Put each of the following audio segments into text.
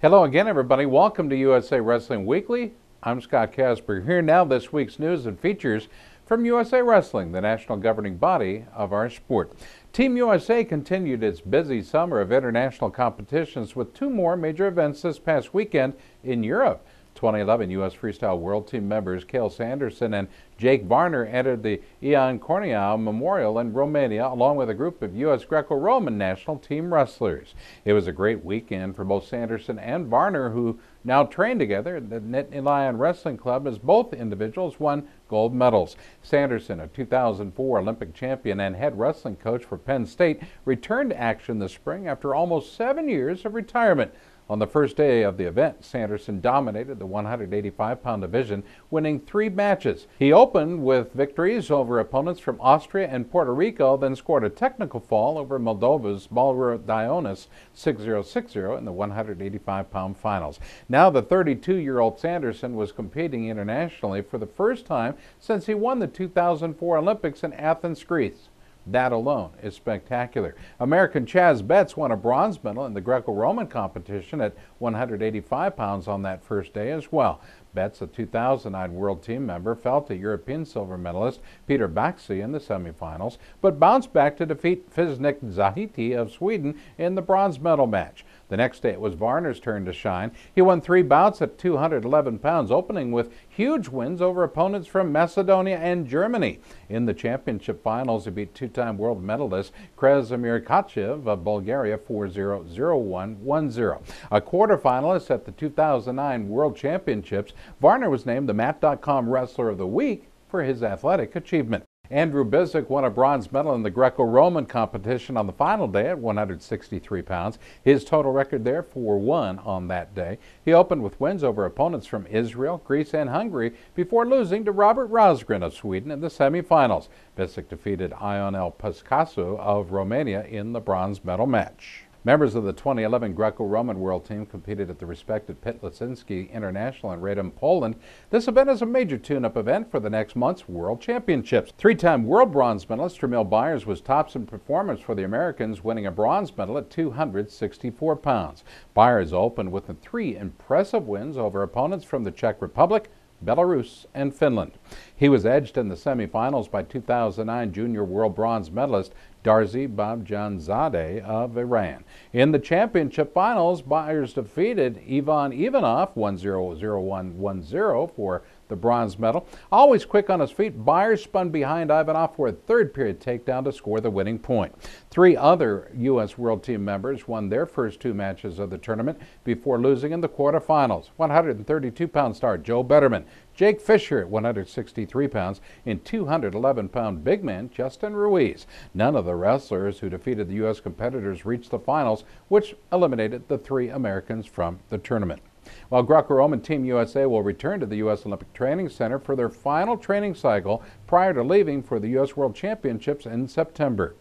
Hello again, everybody. Welcome to USA Wrestling Weekly. I'm Scott Casper. Here now this week's news and features from USA Wrestling, the national governing body of our sport. Team USA continued its busy summer of international competitions with two more major events this past weekend in Europe. 2011 U.S. Freestyle World Team members Cael Sanderson and Jake Varner entered the Ion Corneau Memorial in Romania along with a group of U.S. Greco-Roman national team wrestlers. It was a great weekend for both Sanderson and Varner, who now train together at the Nittany Lion Wrestling Club, as both individuals won gold medals. Sanderson, a 2004 Olympic champion and head wrestling coach for Penn State, returned to action this spring after almost 7 years of retirement. On the first day of the event, Sanderson dominated the 185-pound division, winning 3 matches. He opened with victories over opponents from Austria and Puerto Rico, then scored a technical fall over Moldova's Balrodionis 6-0-6-0 in the 185-pound finals. Now the 32-year-old Sanderson was competing internationally for the first time since he won the 2004 Olympics in Athens, Greece. That alone is spectacular. American Chaz Betts won a bronze medal in the Greco-Roman competition at 185 pounds on that first day as well. Betts, a 2009 World Team member, fell to European silver medalist Peter Baxi in the semifinals, but bounced back to defeat Fiznik Zahiti of Sweden in the bronze medal match. The next day it was Varner's turn to shine. He won 3 bouts at 211 pounds, opening with huge wins over opponents from Macedonia and Germany. In the championship finals, he beat two-time world medalist Krasimir Kachev of Bulgaria 4-0, 0-1, 1-0. A quarterfinalist at the 2009 World Championships, Varner was named the Mat.com Wrestler of the Week for his athletic achievement. Andrew Bizik won a bronze medal in the Greco-Roman competition on the final day at 163 pounds. His total record there, 4-1 on that day. He opened with wins over opponents from Israel, Greece, and Hungary before losing to Robert Rosgren of Sweden in the semifinals. Bizik defeated Ionel Pascasu of Romania in the bronze medal match. Members of the 2011 Greco-Roman World Team competed at the respected Pytlaczynski International in Radom, Poland. This event is a major tune-up event for the next month's World Championships. 3-time world bronze medalist Tramil Byers was tops in performance for the Americans, winning a bronze medal at 264 pounds. Byers opened with 3 impressive wins over opponents from the Czech Republic, Belarus, and Finland. He was edged in the semifinals by 2009 junior world bronze medalist Darzi Babjanzadeh of Iran. In the championship finals, Byers defeated Ivan Ivanov 1-0, 0-1, 1-0 for the bronze medal. Always quick on his feet, Byers spun behind Ivanov for a third-period takedown to score the winning point. 3 other U.S. World Team members won their first 2 matches of the tournament before losing in the quarterfinals. 132-pound star Joe Betterman, Jake Fisher at 163 pounds, and 211-pound big man Justin Ruiz. None of the wrestlers who defeated the U.S. competitors reached the finals, which eliminated the 3 Americans from the tournament. While Greco-Roman Team USA will return to the U.S. Olympic Training Center for their final training cycle prior to leaving for the U.S. World Championships in September.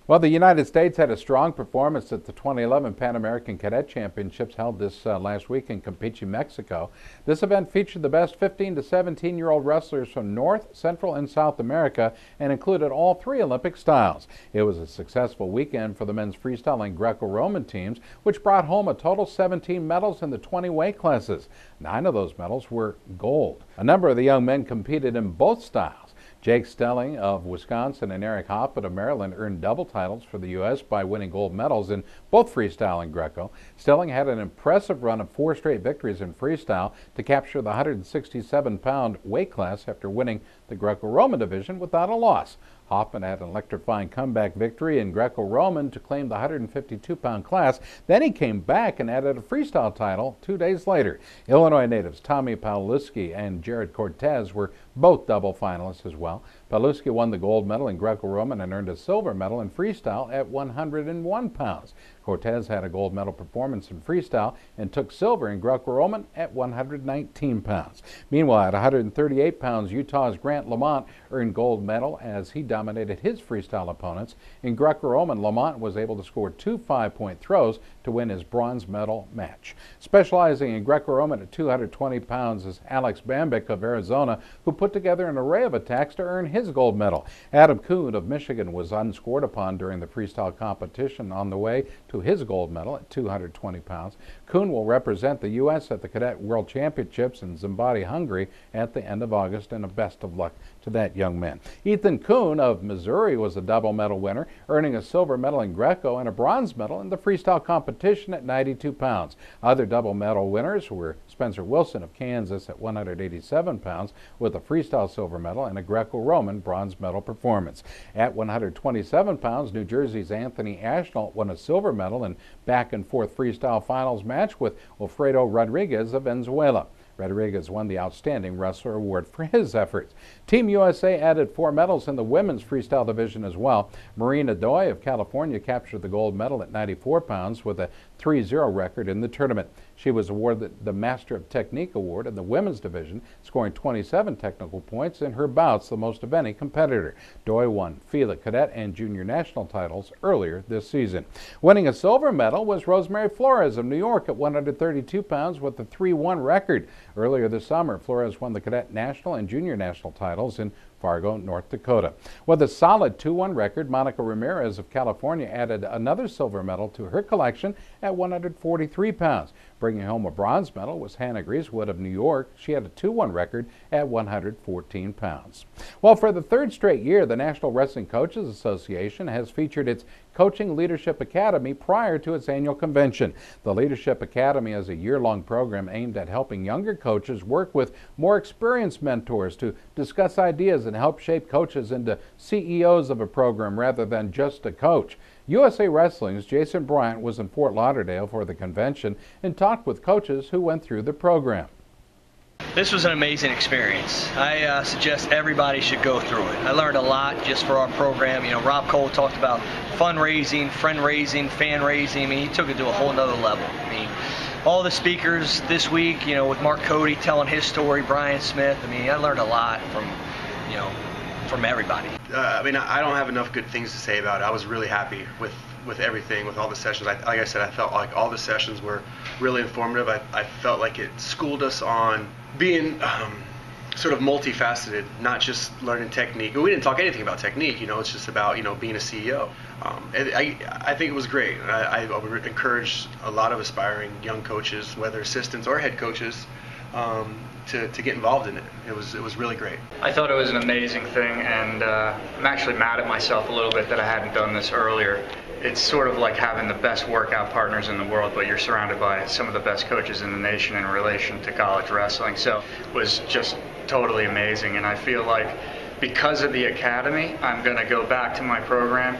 Well, the United States had a strong performance at the 2011 Pan American Cadet Championships held this last week in Campeche, Mexico. This event featured the best 15 to 17-year-old wrestlers from North, Central, and South America and included all 3 Olympic styles. It was a successful weekend for the men's freestyle and Greco-Roman teams, which brought home a total 17 medals in the 20 weight classes. 9 of those medals were gold. A number of the young men competed in both styles. Jake Stelling of Wisconsin and Eric Hoppett of Maryland earned double titles for the U.S. by winning gold medals in both freestyle and Greco. Stelling had an impressive run of 4 straight victories in freestyle to capture the 167-pound weight class after winning the Greco-Roman division without a loss. Hoffman had an electrifying comeback victory in Greco-Roman to claim the 152-pound class. Then he came back and added a freestyle title 2 days later. Illinois natives Tommy Pawlowski and Jared Cortez were both double finalists as well. Pawlowski won the gold medal in Greco-Roman and earned a silver medal in freestyle at 101 pounds. Cortez had a gold medal performance in freestyle and took silver in Greco-Roman at 119 pounds. Meanwhile, at 138 pounds, Utah's Grant Lamont earned gold medal as he dominated his freestyle opponents. In Greco-Roman, Lamont was able to score 2 5-point throws to win his bronze medal match. Specializing in Greco-Roman at 220 pounds is Alex Bambick of Arizona, who put together an array of attacks to earn his his gold medal. Adam Kuhn of Michigan was unscored upon during the freestyle competition on the way to his gold medal at 220 pounds. Kuhn will represent the U.S. at the Cadet World Championships in Zimbabwe, Hungary at the end of August, and a best of luck to that young man. Ethan Kuhn of Missouri was a double medal winner, earning a silver medal in Greco and a bronze medal in the freestyle competition at 92 pounds. Other double medal winners were Spencer Wilson of Kansas at 187 pounds with a freestyle silver medal and a Greco-Roman bronze medal performance. At 127 pounds, New Jersey's Anthony Ashnall won a silver medal in back-and-forth freestyle finals match with Wilfredo Rodriguez of Venezuela. Rodriguez won the Outstanding Wrestler Award for his efforts. Team USA added 4 medals in the women's freestyle division as well. Marina Doi of California captured the gold medal at 94 pounds with a 3-0 record in the tournament. She was awarded the Master of Technique Award in the women's division, scoring 27 technical points in her bouts, the most of any competitor. Doi won FILA Cadet and Junior National titles earlier this season. Winning a silver medal was Rosemary Flores of New York at 132 pounds with a 3-1 record. Earlier this summer, Flores won the Cadet National and Junior National titles in Fargo, North Dakota. With a solid 2-1 record, Monica Ramirez of California added another silver medal to her collection at 143 pounds. Bringing home a bronze medal was Hannah Greasewood of New York. She had a 2-1 record at 114 pounds. Well, for the third straight year, the National Wrestling Coaches Association has featured its Coaching Leadership Academy prior to its annual convention. The Leadership Academy is a year-long program aimed at helping younger coaches work with more experienced mentors to discuss ideas and help shape coaches into CEOs of a program rather than just a coach. USA Wrestling's Jason Bryant was in Fort Lauderdale for the convention and talked with coaches who went through the program. This was an amazing experience. I suggest everybody should go through it. I learned a lot just for our program. You know, Rob Cole talked about fundraising, friend raising, fan raising. I mean, he took it to a whole nother level. I mean, all the speakers this week, you know, with Mark Cody telling his story, Brian Smith. I mean, I learned a lot from, you know, from everybody. I mean, I don't have enough good things to say about it. I was really happy with everything, with all the sessions. Like I said, I felt like all the sessions were really informative. I felt like it schooled us on being sort of multifaceted, not just learning technique. We didn't talk anything about technique, you know, it's just about, you know, being a CEO. I think it was great. I would encourage a lot of aspiring young coaches, whether assistants or head coaches, to get involved in it. It was really great. I thought it was an amazing thing, and I'm actually mad at myself a little bit that I hadn't done this earlier. It's sort of like having the best workout partners in the world, but you're surrounded by some of the best coaches in the nation in relation to college wrestling. So it was just totally amazing, and I feel like because of the academy, I'm going to go back to my program,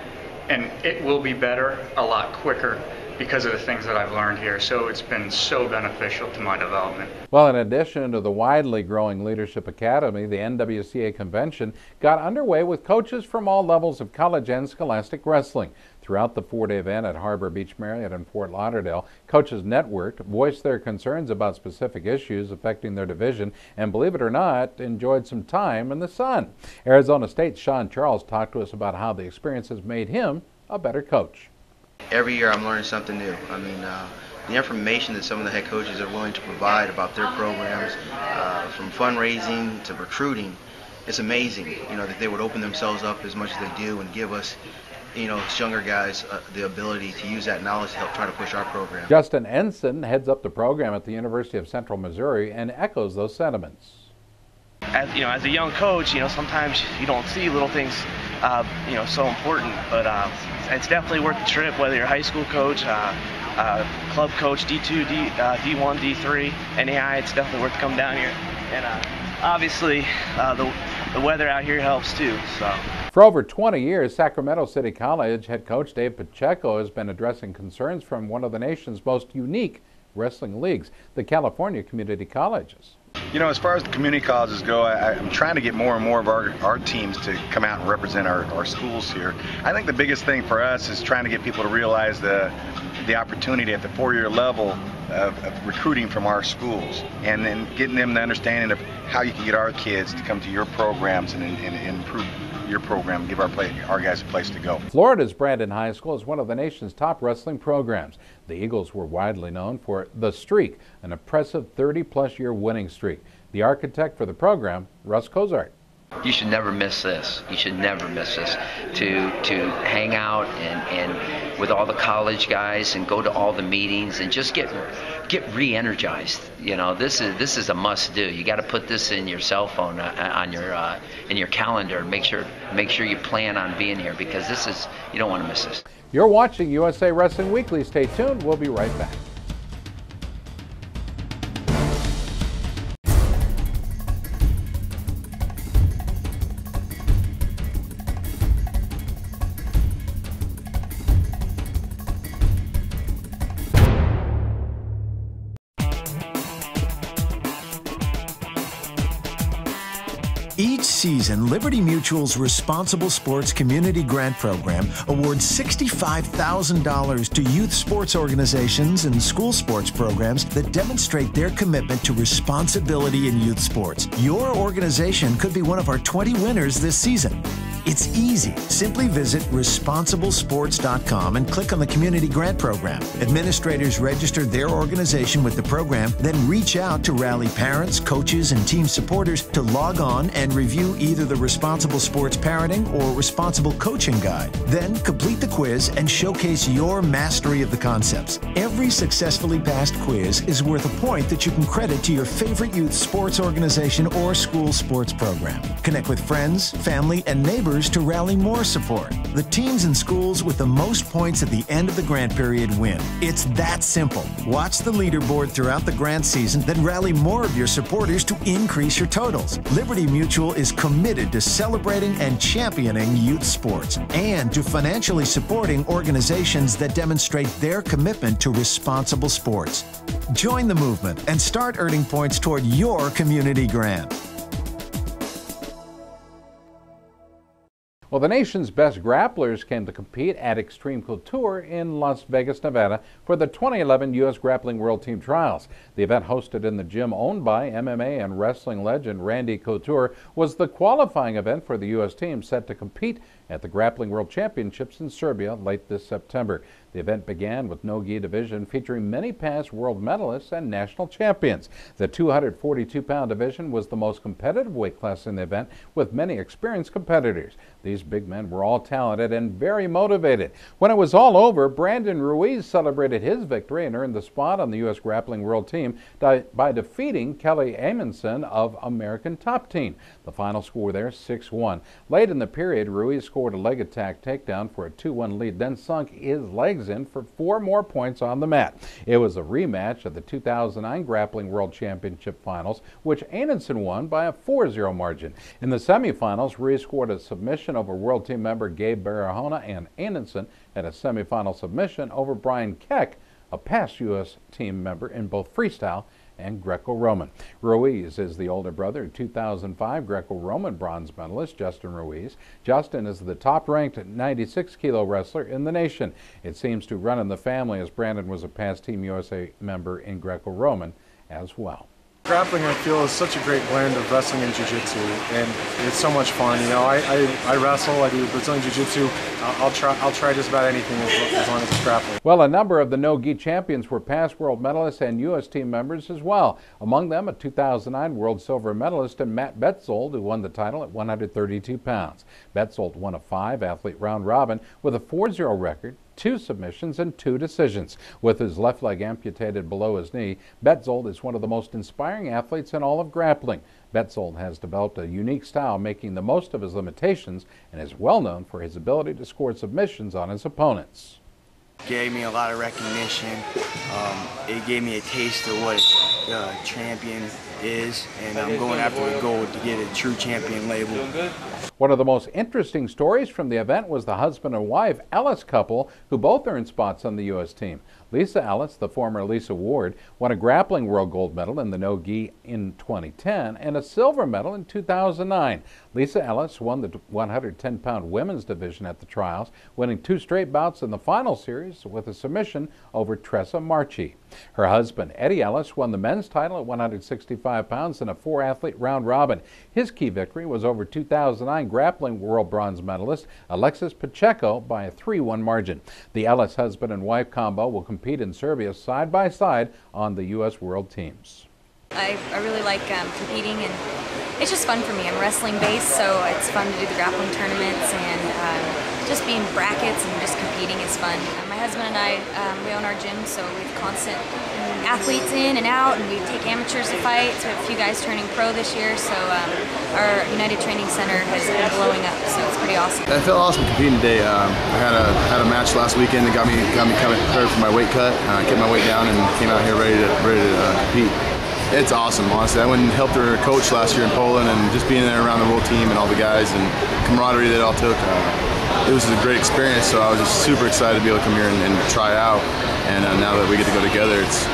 and it will be better a lot quicker because of the things that I've learned here. So it's been so beneficial to my development. Well, in addition to the widely growing Leadership Academy, the NWCA convention got underway with coaches from all levels of college and scholastic wrestling. Throughout the 4-day event at Harbor Beach Marriott in Fort Lauderdale, coaches networked, voiced their concerns about specific issues affecting their division, and believe it or not, enjoyed some time in the sun. Arizona State's Sean Charles talked to us about how the experience has made him a better coach. Every year I'm learning something new. I mean, the information that some of the head coaches are willing to provide about their programs, from fundraising to recruiting, it's amazing, you know, that they would open themselves up as much as they do and give us, you know, as younger guys, the ability to use that knowledge to help try to push our program. Justin Ensign heads up the program at the University of Central Missouri and echoes those sentiments. As a young coach, you know, sometimes you don't see little things, you know, so important, but it's definitely worth the trip, whether you're a high school coach, club coach, D2, D1, D3, NAI, it's definitely worth coming down here. And obviously, the weather out here helps too. So. For over 20 years, Sacramento City College head coach Dave Pacheco has been addressing concerns from one of the nation's most unique wrestling leagues, the California Community Colleges. You know, as far as the community colleges go, I'm trying to get more and more of our teams to come out and represent our schools here. I think the biggest thing for us is trying to get people to realize the opportunity at the 4-year level of recruiting from our schools, and then getting them the understanding of how you can get our kids to come to your programs and improve your program, give our guys a place to go. Florida's Brandon High School is one of the nation's top wrestling programs. The Eagles were widely known for The Streak, an impressive 30-plus year winning streak. The architect for the program, Russ Cozart. You should never miss this. You should never miss this. To hang out and with all the college guys and go to all the meetings and just get re-energized. You know, this is a must do. You got to put this in your cell phone on your in your calendar and make sure you plan on being here, because you don't want to miss this. You're watching USA Wrestling Weekly. Stay tuned. We'll be right back. Each season, Liberty Mutual's Responsible Sports Community Grant Program awards $65,000 to youth sports organizations and school sports programs that demonstrate their commitment to responsibility in youth sports. Your organization could be one of our 20 winners this season. It's easy. Simply visit responsiblesports.com and click on the Community Grant Program. Administrators register their organization with the program, then reach out to rally parents, coaches, and team supporters to log on and review either the Responsible Sports Parenting or Responsible Coaching Guide. Then complete the quiz and showcase your mastery of the concepts. Every successfully passed quiz is worth a point that you can credit to your favorite youth sports organization or school sports program. Connect with friends, family, and neighbors to rally more support. The teams and schools with the most points at the end of the grant period win. It's that simple. Watch the leaderboard throughout the grant season, then rally more of your supporters to increase your totals. Liberty Mutual is committed to celebrating and championing youth sports and to financially supporting organizations that demonstrate their commitment to responsible sports. Join the movement and start earning points toward your community grant. Well, the nation's best grapplers came to compete at Extreme Couture in Las Vegas, Nevada for the 2011 U.S. Grappling World Team Trials. The event, hosted in the gym owned by MMA and wrestling legend Randy Couture, was the qualifying event for the U.S. team set to compete at the Grappling World Championships in Serbia late this September. The event began with no-gi division featuring many past world medalists and national champions. The 242-pound division was the most competitive weight class in the event, with many experienced competitors. These big men were all talented and very motivated. When it was all over, Brandon Ruiz celebrated his victory and earned the spot on the U.S. Grappling World Team by defeating Kelly Amundsen of American Top Team. The final score there, 6-1. Late in the period, Ruiz scored a leg attack takedown for a 2-1 lead, then sunk his legs in for 4 more points on the mat. It was a rematch of the 2009 Grappling World Championship Finals, which Amundsen won by a 4-0 margin. In the semifinals, Ruiz scored a submission over World Team member Gabe Barahona, and Amundsen had a semifinal submission over Brian Keck, a past U.S. team member in both freestyle and Greco-Roman. Ruiz is the older brother of 2005 Greco-Roman bronze medalist Justin Ruiz. Justin is the top-ranked 96-kilo wrestler in the nation. It seems to run in the family, as Brandon was a past Team USA member in Greco-Roman as well. Grappling, I feel, is such a great blend of wrestling and jiu-jitsu, and it's so much fun. You know, I wrestle, I do Brazilian jiu-jitsu. I'll try just about anything as long as it's grappling. Well, a number of the no-gi champions were past world medalists and U.S. team members as well. Among them, a 2009 world silver medalist and Matt Betzold, who won the title at 132 pounds. Betzold won a 5-athlete round robin with a 4-0 record, 2 submissions, and 2 decisions. With his left leg amputated below his knee, Betzold is one of the most inspiring athletes in all of grappling. Betzold has developed a unique style, making the most of his limitations, and is well known for his ability to score submissions on his opponents. Gave me a lot of recognition. It gave me a taste of what a champion is, and I'm going after the goal to get a true champion label. One of the most interesting stories from the event was the husband and wife Ellis couple, who both earned spots on the U.S. team. Lisa Ellis, the former Lisa Ward, won a grappling world gold medal in the no-gi in 2010 and a silver medal in 2009. Lisa Ellis won the 110-pound women's division at the trials, winning 2 straight bouts in the final series with a submission over Tressa Marchi. Her husband, Eddie Ellis, won the men's title at 165 pounds in a 4-athlete round robin. His key victory was over 2009 grappling world bronze medalist Alexis Pacheco by a 3-1 margin. The Ellis husband and wife combo will compete in Serbia side by side on the U.S. World Teams. I really like competing, and it's just fun for me. I'm wrestling based, so it's fun to do the grappling tournaments, and just being brackets and just competing is fun. My husband and I, we own our gym, so we have constant athletes in and out, and we take amateurs to fight. So we have a few guys turning pro this year, so our United Training Center has been blowing up, so it's pretty awesome. I felt awesome competing today. I had a match last weekend that got me coming prepared for my weight cut. I kept my weight down and came out here ready to compete. It's awesome, honestly. I went and helped our coach last year in Poland, and just being there around the world team and all the guys and camaraderie that it all took. It was a great experience, so I was just super excited to be able to come here and try out. And now that we get to go together, it's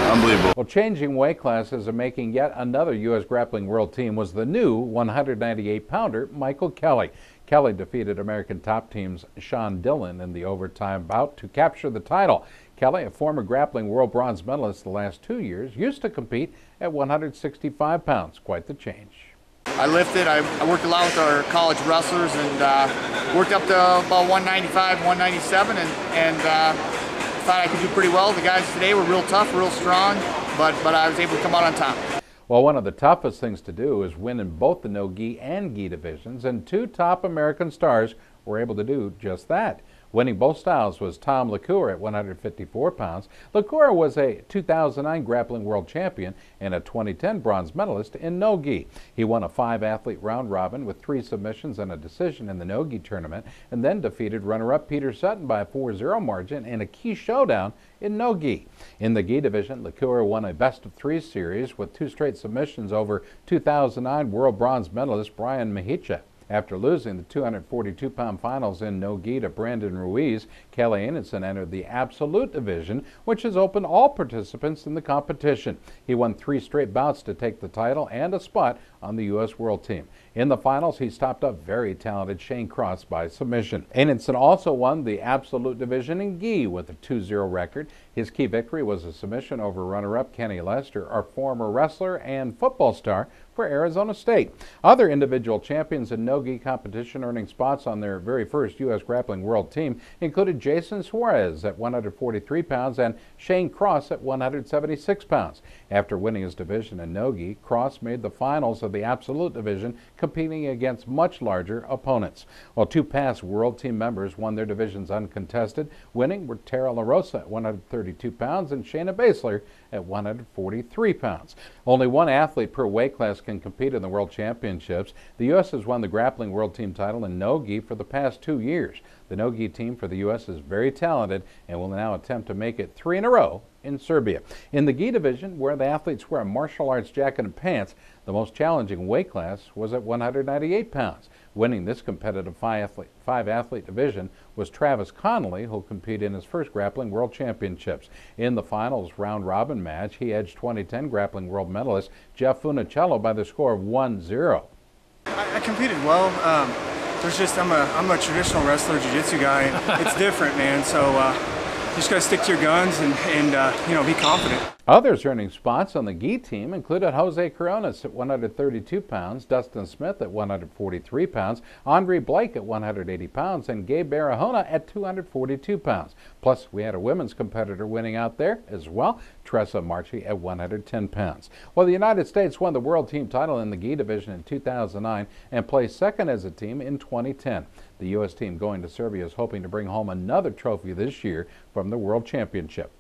unbelievable. Well, changing weight classes and making yet another U.S. grappling world team was the new 198-pounder Michael Kelly. Kelly defeated American top team's Sean Dillon in the overtime bout to capture the title. Kelly, a former grappling world bronze medalist the last 2 years, used to compete at 165 pounds. Quite the change. I lifted. I worked a lot with our college wrestlers and worked up to about 195, 197, and thought I could do pretty well. The guys today were real tough, real strong, but I was able to come out on top. Well, one of the toughest things to do is win in both the no-gi and gi divisions, and two top American stars were able to do just that. Winning both styles was Tom LaCour at 154 pounds. LaCour was a 2009 grappling world champion and a 2010 bronze medalist in no-gi. He won a 5-athlete round robin with 3 submissions and a decision in the no-gi tournament, and then defeated runner-up Peter Sutton by a 4-0 margin in a key showdown in no-gi. In the gi division, LaCour won a best-of-3 series with 2 straight submissions over 2009 world bronze medalist Brian Mahicha. After losing the 242-pound finals in no-gi to Brandon Ruiz, Kelly Anderson entered the Absolute division, which is open to all participants in the competition. He won 3 straight bouts to take the title and a spot on the U.S. World Team. In the finals, he stopped up very talented Shane Cross by submission. Anderson also won the Absolute division in gi with a 2-0 record. His key victory was a submission over runner-up Kenny Lester, our former wrestler and football star for Arizona State. Other individual champions in no-gi competition earning spots on their very first U.S. Grappling World Team included Jason Suarez at 143 pounds and Shane Cross at 176 pounds. After winning his division in no-gi, Cross made the finals of the Absolute division, competing against much larger opponents. While 2 past World Team members won their divisions uncontested, winning were Tara LaRosa at 132 pounds and Shayna Baszler at 143 pounds. Only 1 athlete per weight class can compete in the World Championships. The U.S. has won the Grappling World Team title in no-gi for the past 2 years. The no-gi team for the U.S. is very talented and will now attempt to make it 3 in a row in Serbia. In the gi division, where the athletes wear a martial arts jacket and pants, the most challenging weight class was at 198 pounds. Winning this competitive 5-athlete division was Travis Connolly, who will compete in his first Grappling World Championships. In the finals round-robin match, he edged 2010 Grappling World medalist Jeff Funicello by the score of 1-0. I competed well. There's just I'm a traditional wrestler, jiu-jitsu guy. It's different, man. So you just gotta stick to your guns and you know, be confident. Others earning spots on the gi team included Jose Coronas at 132 pounds, Dustin Smith at 143 pounds, Andre Blake at 180 pounds, and Gabe Barahona at 242 pounds. Plus, we had a women's competitor winning out there as well, Tressa Marchi at 110 pounds. Well, the United States won the World Team title in the gi division in 2009 and placed second as a team in 2010. The U.S. team going to Serbia is hoping to bring home another trophy this year from the World Championship.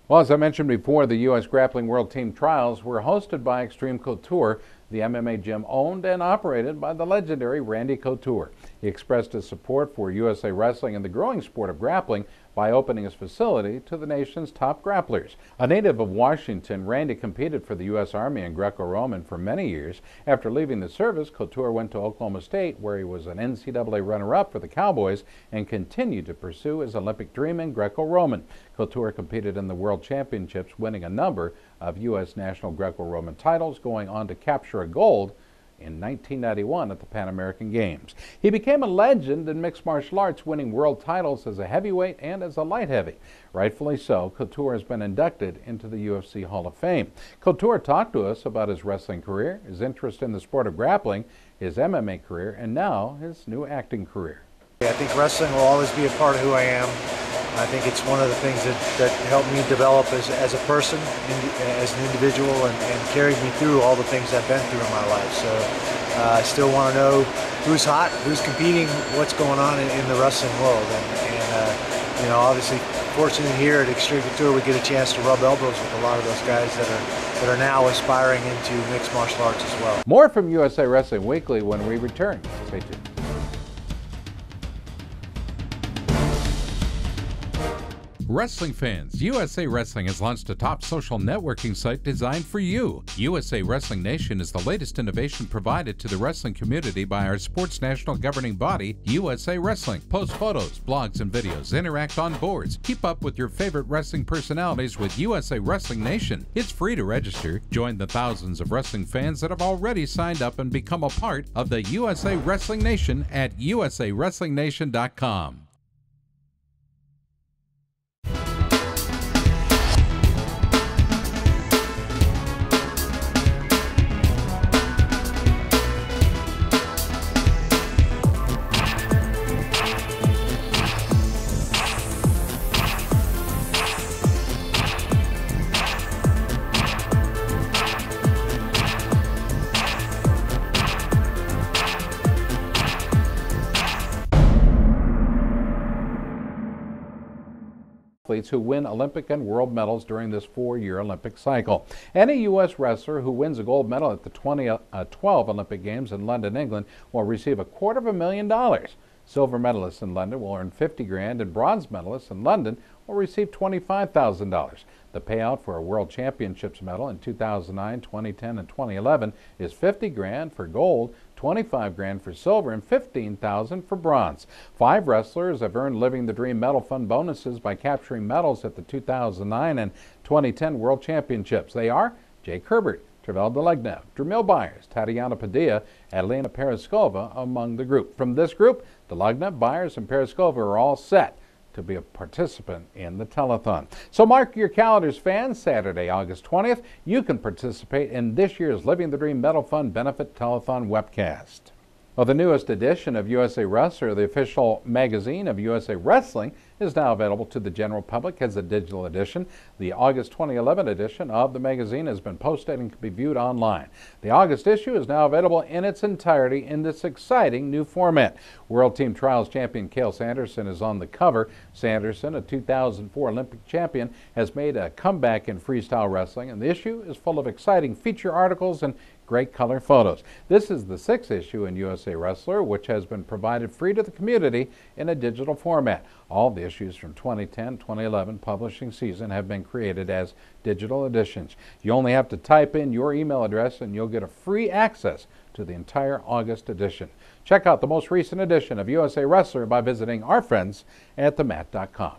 Well, as I mentioned before, the U.S. Grappling World Team Trials were hosted by Extreme Couture, the MMA gym owned and operated by the legendary Randy Couture. He expressed his support for USA Wrestling and the growing sport of grappling by opening his facility to the nation's top grapplers. A native of Washington, Randy competed for the U.S. Army in Greco-Roman for many years. After leaving the service, Couture went to Oklahoma State, where he was an NCAA runner-up for the Cowboys and continued to pursue his Olympic dream in Greco-Roman. Couture competed in the World Championships, winning a number of U.S. national Greco-Roman titles, going on to capture a gold in 1991 at the Pan American Games. He became a legend in mixed martial arts, winning world titles as a heavyweight and as a light heavy. Rightfully so, Couture has been inducted into the UFC Hall of Fame. Couture talked to us about his wrestling career, his interest in the sport of grappling, his MMA career, and now his new acting career. I think wrestling will always be a part of who I am. I think it's one of the things that helped me develop as a person, as an individual, and carried me through all the things I've been through in my life. So I still want to know who's hot, who's competing, what's going on in the wrestling world. And you know, obviously, fortunately here at Extreme Couture, we get a chance to rub elbows with a lot of those guys that are now aspiring into mixed martial arts as well. More from USA Wrestling Weekly when we return. Stay tuned. Wrestling fans, USA Wrestling has launched a top social networking site designed for you. USA Wrestling Nation is the latest innovation provided to the wrestling community by our sports national governing body, USA Wrestling. Post photos, blogs, and videos. Interact on boards. Keep up with your favorite wrestling personalities with USA Wrestling Nation. It's free to register. Join the thousands of wrestling fans that have already signed up and become a part of the USA Wrestling Nation at usawrestlingnation.com. Who win Olympic and world medals during this 4-year Olympic cycle. Any U.S. wrestler who wins a gold medal at the 2012 Olympic Games in London, England will receive $250,000. Silver medalists in London will earn $50,000 and bronze medalists in London will receive $25,000. The payout for a World Championships medal in 2009, 2010, and 2011 is $50,000 for gold, $25,000 for silver, and $15,000 for bronze. 5 wrestlers have earned Living the Dream Medal Fund bonuses by capturing medals at the 2009 and 2010 World Championships. They are Jake Herbert, Tervel Delegnev, Dramil Byers, Tatiana Padilla, and Elena Peroskova among the group. From this group, Delegnev, Byers, and Peroskova are all set to be a participant in the telethon. So mark your calendars, fans. Saturday, August 20th, you can participate in this year's Living the Dream Medal Fund Benefit Telethon webcast. Well, the newest edition of USA Wrestler, the official magazine of USA Wrestling, is now available to the general public as a digital edition. The August 2011 edition of the magazine has been posted and can be viewed online. The August issue is now available in its entirety in this exciting new format. World Team Trials champion Cael Sanderson is on the cover. Sanderson, a 2004 Olympic champion, has made a comeback in freestyle wrestling, and the issue is full of exciting feature articles and great color photos. This is the 6th issue in USA Wrestler, which has been provided free to the community in a digital format. All the issues from 2010-2011 publishing season have been created as digital editions. You only have to type in your email address and you'll get a free access to the entire August edition. Check out the most recent edition of USA Wrestler by visiting our friends at themat.com.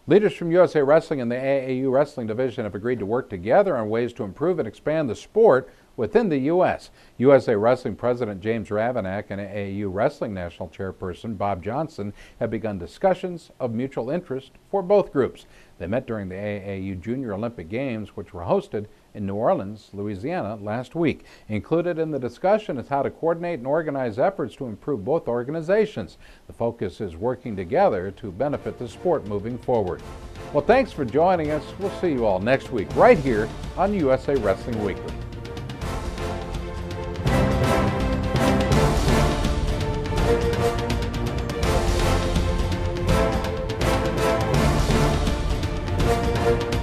Leaders from USA Wrestling and the AAU Wrestling Division have agreed to work together on ways to improve and expand the sport within the U.S. USA Wrestling President James Ravanack and AAU Wrestling National Chairperson Bob Johnson have begun discussions of mutual interest for both groups. They met during the AAU Junior Olympic Games, which were hosted in New Orleans, Louisiana, last week. Included in the discussion is how to coordinate and organize efforts to improve both organizations. The focus is working together to benefit the sport moving forward. Well, thanks for joining us. We'll see you all next week right here on USA Wrestling Weekly. Thank you.